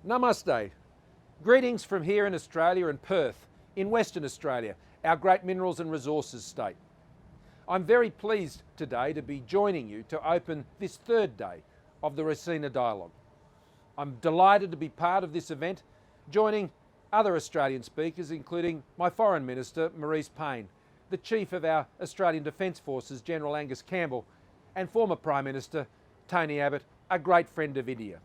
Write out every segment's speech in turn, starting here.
Namaste. Greetings from here in Australia and Perth, in Western Australia, our great minerals and resources state. I'm very pleased today to be joining you to open this third day of the Raisina Dialogue. I'm delighted to be part of this event, joining other Australian speakers, including my Foreign Minister, Marise Payne, the Chief of our Australian Defence Forces, General Angus Campbell, and former Prime Minister, Tony Abbott, a great friend of India.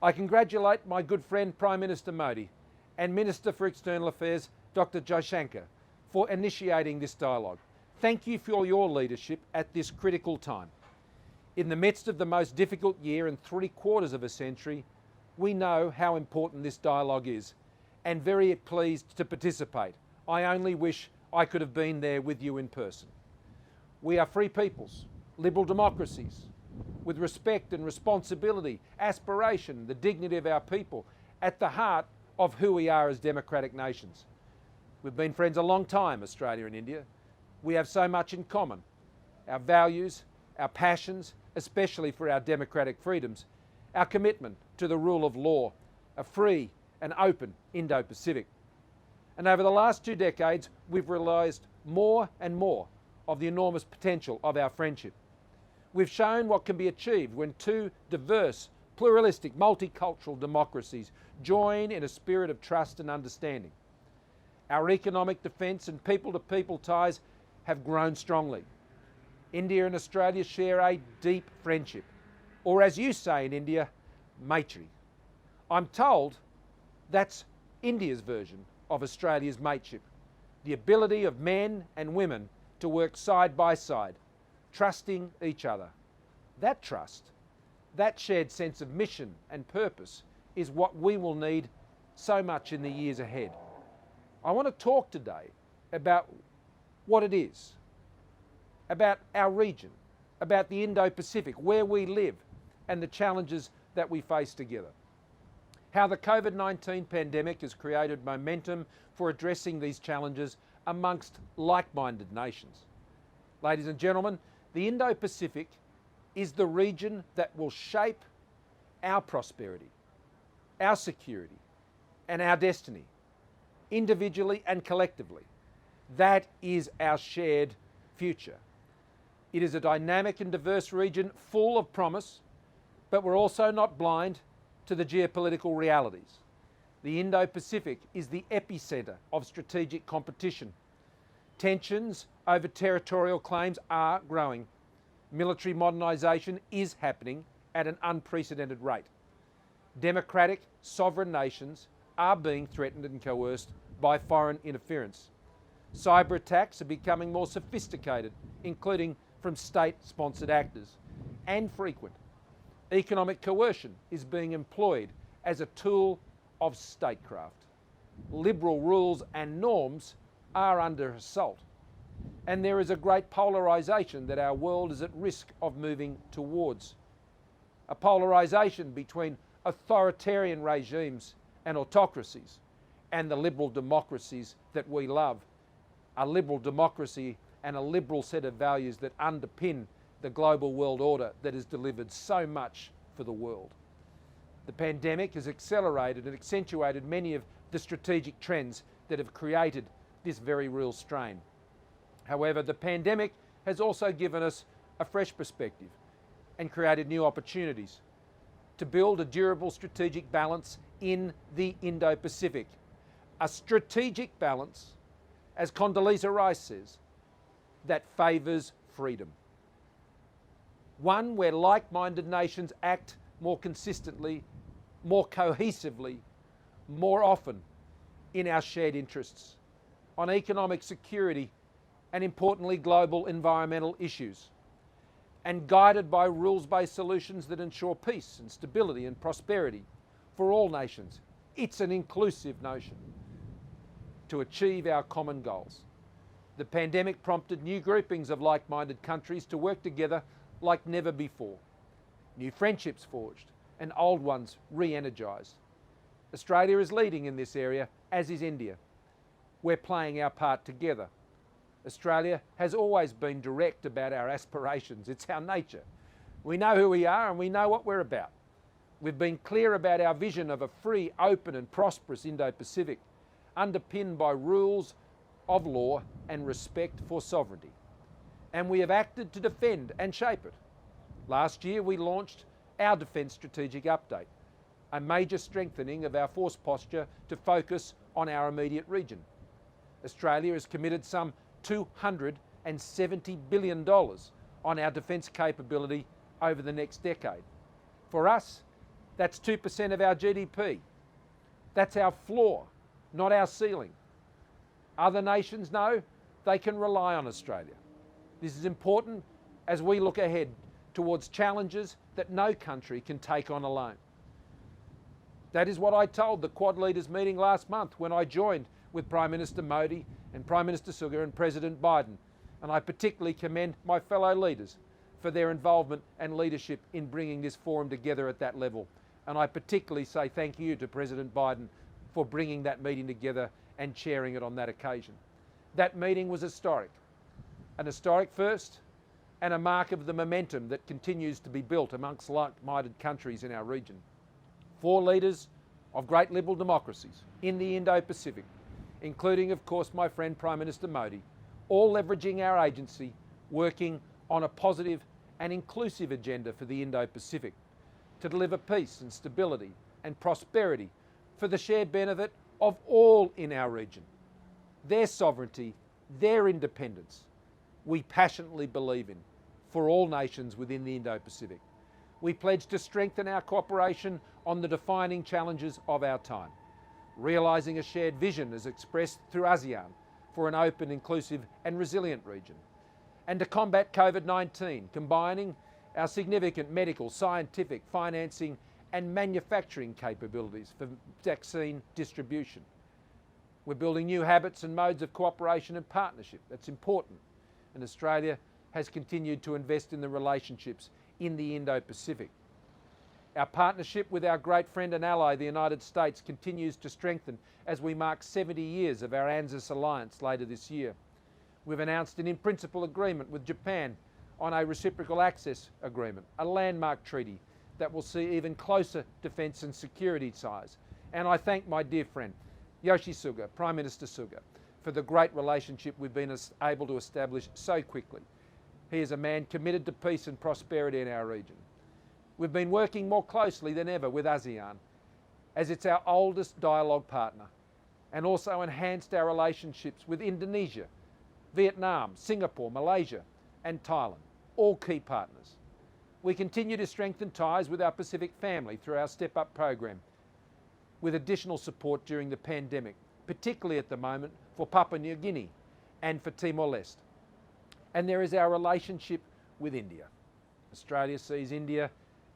I congratulate my good friend Prime Minister Modi and Minister for External Affairs, Dr. Jaishankar, for initiating this dialogue. Thank you for your leadership at this critical time. In the midst of the most difficult year in 3/4 of a century, we know how important this dialogue is and very pleased to participate. I only wish I could have been there with you in person. We are free peoples, liberal democracies, with respect and responsibility, aspiration, the dignity of our people at the heart of who we are as democratic nations. We've been friends a long time, Australia and India. We have so much in common. Our values, our passions, especially for our democratic freedoms, our commitment to the rule of law, a free and open Indo-Pacific. And over the last 2 decades, we've realised more and more of the enormous potential of our friendship. We've shown what can be achieved when two diverse, pluralistic, multicultural democracies join in a spirit of trust and understanding. Our economic defence and people-to-people ties have grown strongly. India and Australia share a deep friendship, or as you say in India, matri. I'm told that's India's version of Australia's mateship, the ability of men and women to work side by side, trusting each other. That trust, that shared sense of mission and purpose is what we will need so much in the years ahead. I want to talk today about what it is, about our region, about the Indo-Pacific, where we live, and the challenges that we face together. How the COVID-19 pandemic has created momentum for addressing these challenges amongst like-minded nations. Ladies and gentlemen, the Indo-Pacific is the region that will shape our prosperity, our security, and our destiny, individually and collectively. That is our shared future. It is a dynamic and diverse region full of promise, but we're also not blind to the geopolitical realities. The Indo-Pacific is the epicentre of strategic competition. Tensions over territorial claims are growing. Military modernisation is happening at an unprecedented rate. Democratic, sovereign nations are being threatened and coerced by foreign interference. Cyber attacks are becoming more sophisticated, including from state-sponsored actors, and frequent. Economic coercion is being employed as a tool of statecraft. Liberal rules and norms are under assault. And there is a great polarisation that our world is at risk of moving towards. A polarisation between authoritarian regimes and autocracies and the liberal democracies that we love. A liberal democracy and a liberal set of values that underpin the global world order that has delivered so much for the world. The pandemic has accelerated and accentuated many of the strategic trends that have created this very real strain. However, the pandemic has also given us a fresh perspective and created new opportunities to build a durable strategic balance in the Indo-Pacific. A strategic balance, as Condoleezza Rice says, that favours freedom. One where like-minded nations act more consistently, more cohesively, more often in our shared interests, on economic security and importantly global environmental issues, and guided by rules-based solutions that ensure peace and stability and prosperity for all nations. It's an inclusive notion to achieve our common goals. The pandemic prompted new groupings of like-minded countries to work together like never before. New friendships forged and old ones re-energised. Australia is leading in this area, as is India. We're playing our part together. Australia has always been direct about our aspirations. It's our nature. We know who we are and we know what we're about. We've been clear about our vision of a free, open and prosperous Indo-Pacific, underpinned by rules of law and respect for sovereignty. And we have acted to defend and shape it. Last year we launched our Defence Strategic Update, a major strengthening of our force posture to focus on our immediate region. Australia has committed some $270 billion on our defence capability over the next decade. For us, that's 2% of our GDP. That's our floor, not our ceiling. Other nations know they can rely on Australia. This is important as we look ahead towards challenges that no country can take on alone. That is what I told the Quad Leaders meeting last month when I joined with Prime Minister Modi and Prime Minister Suga and President Biden, and I particularly commend my fellow leaders for their involvement and leadership in bringing this forum together at that level. And I particularly say thank you to President Biden for bringing that meeting together and chairing it on that occasion. That meeting was historic, an historic first and a mark of the momentum that continues to be built amongst like-minded countries in our region. 4 leaders of great liberal democracies in the Indo-Pacific, including of course my friend Prime Minister Modi, all leveraging our agency, working on a positive and inclusive agenda for the Indo-Pacific to deliver peace and stability and prosperity for the shared benefit of all in our region. Their sovereignty, their independence, we passionately believe in for all nations within the Indo-Pacific. We pledge to strengthen our cooperation on the defining challenges of our time, realising a shared vision as expressed through ASEAN for an open, inclusive and resilient region, and to combat COVID-19, combining our significant medical, scientific, financing and manufacturing capabilities for vaccine distribution. We're building new habits and modes of cooperation and partnership. That's important. And Australia has continued to invest in the relationships in the Indo-Pacific. Our partnership with our great friend and ally, the United States, continues to strengthen as we mark 70 years of our ANZUS alliance later this year. We've announced an in-principle agreement with Japan on a reciprocal access agreement, a landmark treaty that will see even closer defence and security ties. And I thank my dear friend, Yoshisuga, Prime Minister Suga, for the great relationship we've been able to establish so quickly. He is a man committed to peace and prosperity in our region. We've been working more closely than ever with ASEAN, as it's our oldest dialogue partner, and also enhanced our relationships with Indonesia, Vietnam, Singapore, Malaysia and Thailand, all key partners. We continue to strengthen ties with our Pacific family through our Step Up program, with additional support during the pandemic, particularly at the moment for Papua New Guinea and for Timor-Leste. And there is our relationship with India. Australia sees India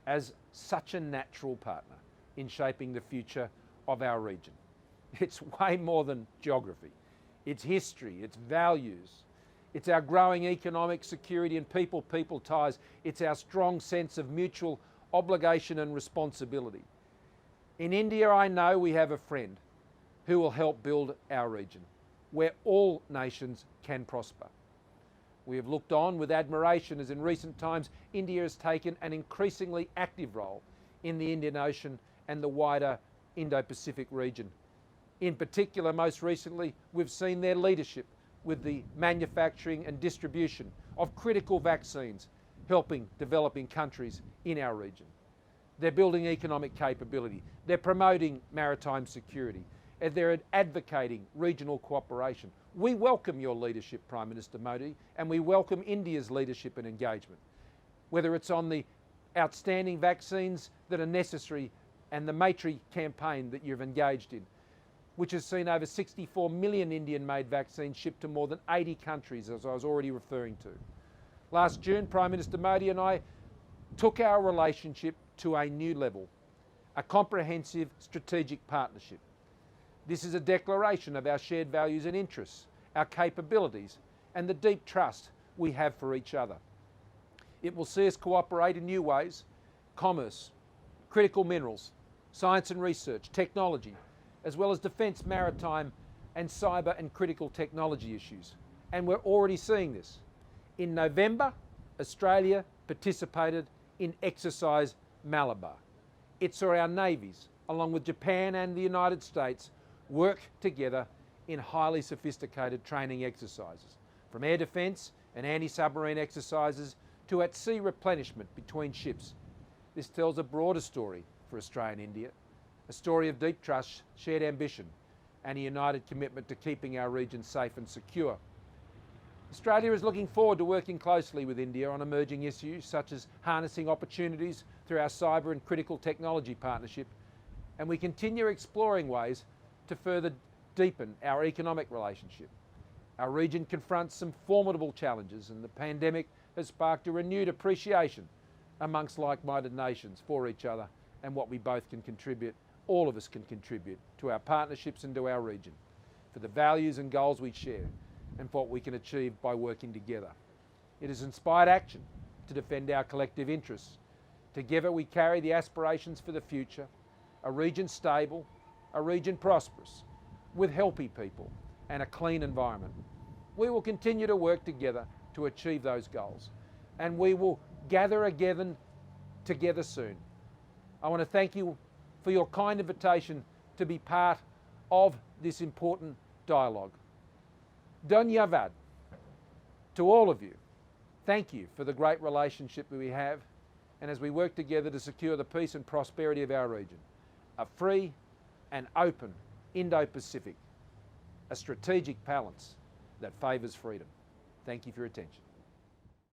as such a natural partner in shaping the future of our region. It's way more than geography. It's history, it's values, it's our growing economic security and people-people ties. It's our strong sense of mutual obligation and responsibility. In India, I know we have a friend who will help build our region, where all nations can prosper. We have looked on with admiration as in recent times India has taken an increasingly active role in the Indian Ocean and the wider Indo-Pacific region. In particular, most recently, we've seen their leadership with the manufacturing and distribution of critical vaccines, helping developing countries in our region. They're building economic capability, they're promoting maritime security, and they're advocating regional cooperation. We welcome your leadership, Prime Minister Modi, and we welcome India's leadership and engagement, whether it's on the outstanding vaccines that are necessary and the Maitri campaign that you've engaged in, which has seen over 64 million Indian-made vaccines shipped to more than 80 countries, as I was already referring to. Last June, Prime Minister Modi and I took our relationship to a new level, a comprehensive strategic partnership. This is a declaration of our shared values and interests, our capabilities, and the deep trust we have for each other. It will see us cooperate in new ways: commerce, critical minerals, science and research, technology, as well as defence, maritime and cyber and critical technology issues. And we're already seeing this. In November, Australia participated in Exercise Malabar. It saw our navies, along with Japan and the United States, work together in highly sophisticated training exercises, from air defence and anti-submarine exercises to at-sea replenishment between ships. This tells a broader story for Australia and India, a story of deep trust, shared ambition, and a united commitment to keeping our region safe and secure. Australia is looking forward to working closely with India on emerging issues such as harnessing opportunities through our cyber and critical technology partnership, and we continue exploring ways to further deepen our economic relationship. Our region confronts some formidable challenges, and the pandemic has sparked a renewed appreciation amongst like-minded nations for each other and what we both can contribute, all of us can contribute, to our partnerships and to our region, for the values and goals we share, and for what we can achieve by working together. It has inspired action to defend our collective interests. Together we carry the aspirations for the future, a region stable, a region prosperous, with healthy people and a clean environment. We will continue to work together to achieve those goals, and we will gather again together soon. I want to thank you for your kind invitation to be part of this important dialogue. Dhanyavad to all of you. Thank you for the great relationship that we have, and as we work together to secure the peace and prosperity of our region, a free and open Indo-Pacific, a strategic balance that favours freedom. Thank you for your attention.